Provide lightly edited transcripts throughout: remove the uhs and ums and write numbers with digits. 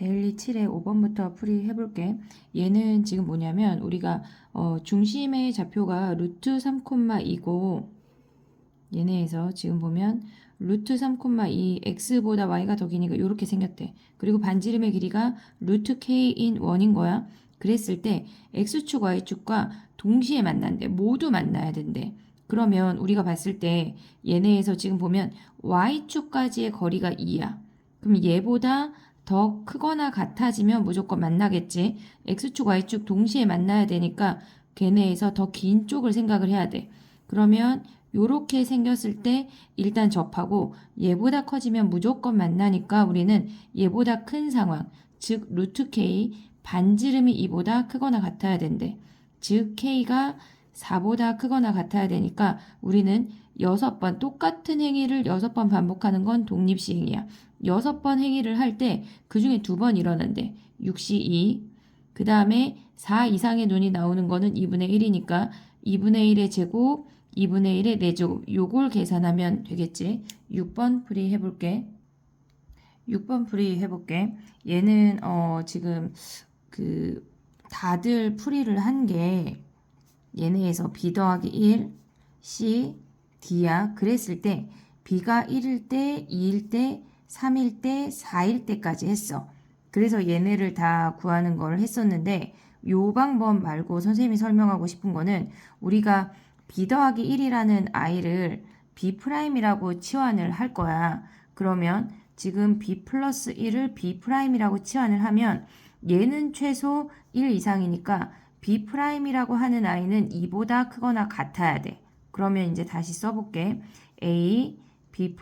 데일리 7의 5번부터 풀이해볼게. 얘는 지금 뭐냐면 우리가 중심의 좌표가 루트 3,2고 얘네에서 지금 보면 루트 3,2 x보다 y가 더 기니까 이렇게 생겼대. 그리고 반지름의 길이가 루트 k인 1인 거야. 그랬을 때 x축 y축과 동시에 만난대. 모두 만나야 된대. 그러면 우리가 봤을 때 얘네에서 지금 보면 y축까지의 거리가 2야. 그럼 얘보다 더 크거나 같아지면 무조건 만나겠지. x축 y축 동시에 만나야 되니까 걔네에서 더 긴 쪽을 생각을 해야 돼. 그러면 요렇게 생겼을 때 일단 접하고 얘보다 커지면 무조건 만나니까 우리는 얘보다 큰 상황, 즉 루트 k 반지름이 2보다 크거나 같아야 된대. 즉 k가 4보다 크거나 같아야 되니까 우리는 6번 똑같은 행위를 6번 반복하는 건 독립시행이야. 6번 행위를 할 때 그 중에 2번 이러는데 6시 2, 그 다음에 4 이상의 눈이 나오는 거는 2분의 1이니까 2분의 1의 제곱 2분의 1의 4제곱 요걸 계산하면 되겠지. 6번 풀이 해볼게. 6번 풀이 해볼게. 얘는 지금 그 다들 풀이를 한 게 얘네에서 b 더하기 1, c, d야. 그랬을 때 b가 1일 때, 2일 때, 3일 때, 4일 때까지 했어. 그래서 얘네를 다 구하는 걸 했었는데 요 방법 말고 선생님이 설명하고 싶은 거는 우리가 b 더하기 1이라는 i를 b'이라고 치환을 할 거야. 그러면 지금 b 플러스 1을 b'이라고 치환을 하면 얘는 최소 1 이상이니까 b'이라고 하는 i는 2보다 크거나 같아야 돼. 그러면 이제 다시 써볼게. a, b',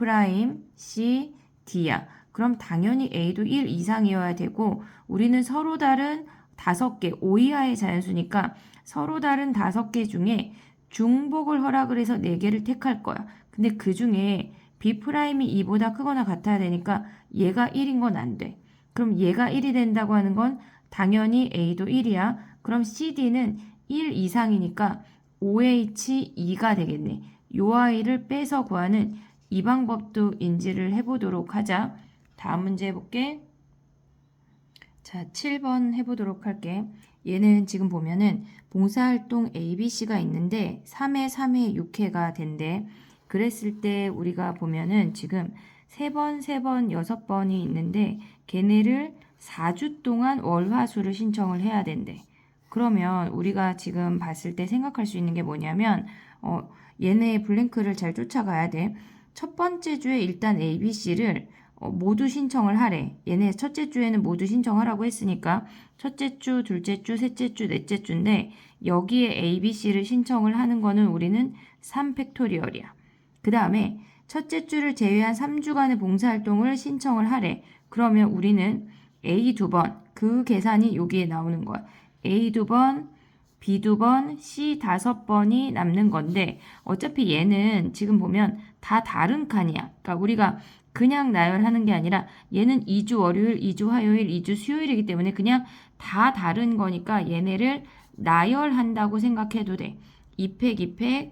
c, d야. 그럼 당연히 a도 1 이상이어야 되고 우리는 서로 다른 5개, 5 이하의 자연수니까 서로 다른 5개 중에 중복을 허락을 해서 4개를 택할 거야. 근데 그 중에 b'이 2보다 크거나 같아야 되니까 얘가 1인 건 안 돼. 그럼 얘가 1이 된다고 하는 건 당연히 a도 1이야. 그럼 cd는 1 이상이니까 OH2가 되겠네. 요 아이를 빼서 구하는 이 방법도 인지를 해보도록 하자. 다음 문제 해볼게. 자, 7번 해보도록 할게. 얘는 지금 보면은 봉사활동 ABC가 있는데 3회, 3회, 6회가 된대. 그랬을 때 우리가 보면은 지금 3번, 3번, 6번이 있는데 걔네를 4주 동안 월화수를 신청을 해야 된대. 그러면 우리가 지금 봤을 때 생각할 수 있는 게 뭐냐면 얘네의 블랭크를 잘 쫓아가야 돼. 첫 번째 주에 일단 ABC를 모두 신청을 하래. 얘네 첫째 주에는 모두 신청하라고 했으니까 첫째 주, 둘째 주, 셋째 주, 넷째 주인데 여기에 ABC를 신청을 하는 거는 우리는 3팩토리얼이야. 그 다음에 첫째 주를 제외한 3주간의 봉사활동을 신청을 하래. 그러면 우리는 A 2번, 그 계산이 여기에 나오는 거야. A 2번, B 2번, C 5번이 남는 건데 어차피 얘는 지금 보면 다 다른 칸이야. 그러니까 우리가 그냥 나열하는 게 아니라 얘는 2주 월요일, 2주 화요일, 2주 수요일이기 때문에 그냥 다 다른 거니까 얘네를 나열한다고 생각해도 돼. 2팩, 2팩,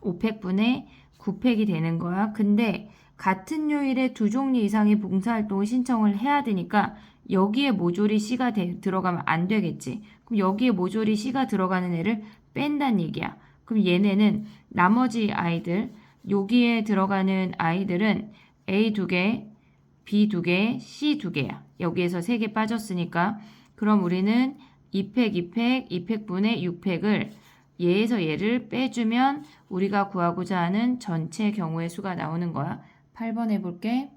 5팩분의 9팩이 되는 거야. 근데 같은 요일에 2종류 이상의 봉사활동을 신청을 해야 되니까 여기에 모조리 C가 들어가면 안 되겠지. 그럼 여기에 모조리 C가 들어가는 애를 뺀다는 얘기야. 그럼 얘네는 나머지 아이들, 여기에 들어가는 아이들은 A 2개, B 2개, C 2개야. 여기에서 3개 빠졌으니까 그럼 우리는 2팩, 2팩, 2팩분의 6팩을 얘에서 얘를 빼주면 우리가 구하고자 하는 전체 경우의 수가 나오는 거야. 8번 해볼게.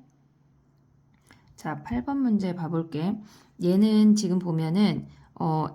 자, 8번 문제 봐볼게. 얘는 지금 보면은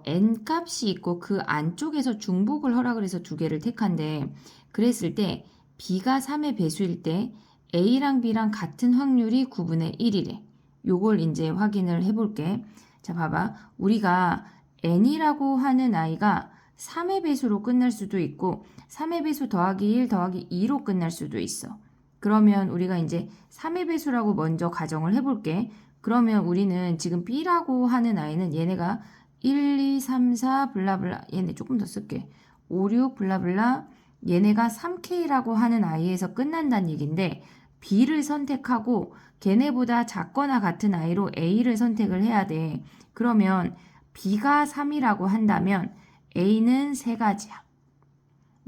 n 값이 있고 그 안쪽에서 중복을 허락을 해서 2개를 택한데 그랬을 때 b가 3의 배수일 때 a랑 b랑 같은 확률이 9분의 1이래. 요걸 이제 확인을 해볼게. 자, 봐봐. 우리가 n이라고 하는 아이가 3의 배수로 끝날 수도 있고 3의 배수 더하기 1 더하기 2로 끝날 수도 있어. 그러면 우리가 이제 3의 배수라고 먼저 가정을 해볼게. 그러면 우리는 지금 B라고 하는 아이는 얘네가 1, 2, 3, 4 블라블라 얘네 조금 더 쓸게. 5, 6 블라블라 얘네가 3K라고 하는 아이에서 끝난다는 얘긴데 B를 선택하고 걔네보다 작거나 같은 i로 A를 선택을 해야 돼. 그러면 B가 3이라고 한다면 A는 3가지야.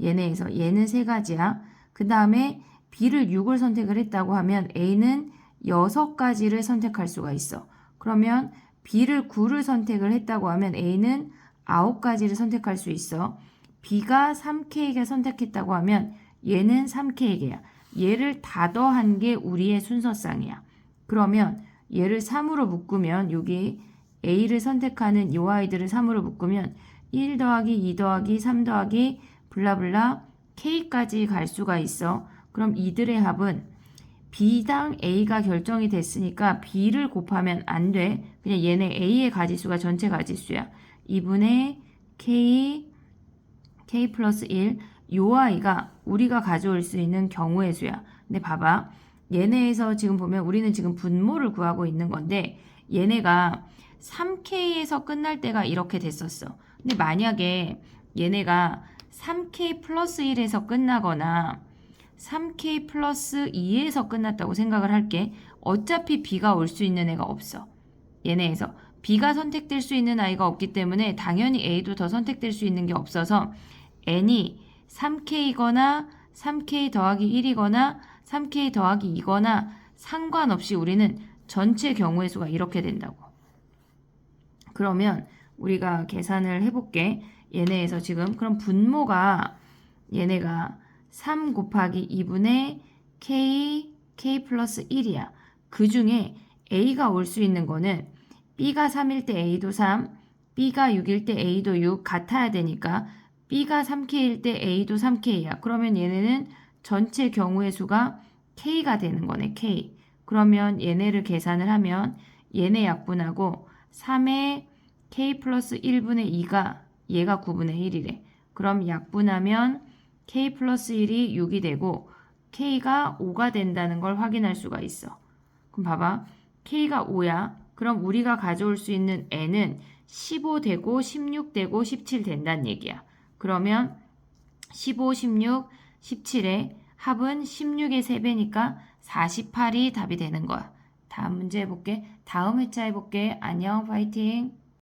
얘네에서 얘는 3가지야. 그 다음에 B를 6을 선택을 했다고 하면 A는 6가지를 선택할 수가 있어. 그러면 B를 9를 선택을 했다고 하면 A는 9가지를 선택할 수 있어. B가 3K개 선택했다고 하면 얘는 3K개야. 얘를 다 더한 게 우리의 순서쌍이야. 그러면 얘를 3으로 묶으면 여기 A를 선택하는 요 아이들을 3으로 묶으면 1 더하기 2 더하기 3 더하기 블라블라 K까지 갈 수가 있어. 그럼 이들의 합은 B당 A가 결정이 됐으니까 B를 곱하면 안 돼. 그냥 얘네 A의 가지수가 전체 가지수야. 2분의 K 플러스 1. 요 아이가 우리가 가져올 수 있는 경우의 수야. 근데 봐봐. 얘네에서 지금 보면 우리는 지금 분모를 구하고 있는 건데 얘네가 3K에서 끝날 때가 이렇게 됐었어. 근데 만약에 얘네가 3K 플러스 1에서 끝나거나 3K 플러스 2에서 끝났다고 생각을 할게. 어차피 B가 올 수 있는 애가 없어. 얘네에서 B가 선택될 수 있는 아이가 없기 때문에 당연히 A도 더 선택될 수 있는 게 없어서 N이 3K이거나 3K 더하기 1이거나 3K 더하기 2거나 상관없이 우리는 전체 경우의 수가 이렇게 된다고. 그러면 우리가 계산을 해볼게. 얘네에서 지금 그럼 분모가 얘네가 3 곱하기 2분의 K 플러스 1이야. 그 중에 A가 올 수 있는 거는 B가 3일 때 A도 3, B가 6일 때 A도 6 같아야 되니까 B가 3K일 때 A도 3K야. 그러면 얘네는 전체 경우의 수가 K가 되는 거네. K. 그러면 얘네를 계산을 하면 얘네 약분하고 3의 K 플러스 1분의 2가 얘가 9분의 1이래. 그럼 약분하면 K 플러스 1이 6이 되고 K가 5가 된다는 걸 확인할 수가 있어. 그럼 봐봐. K가 5야. 그럼 우리가 가져올 수 있는 N은 15 되고 16 되고 17 된다는 얘기야. 그러면 15, 16, 17의 합은 16의 3배니까 48이 답이 되는 거야. 다음 문제 해볼게. 다음 회차 해볼게. 안녕, 파이팅!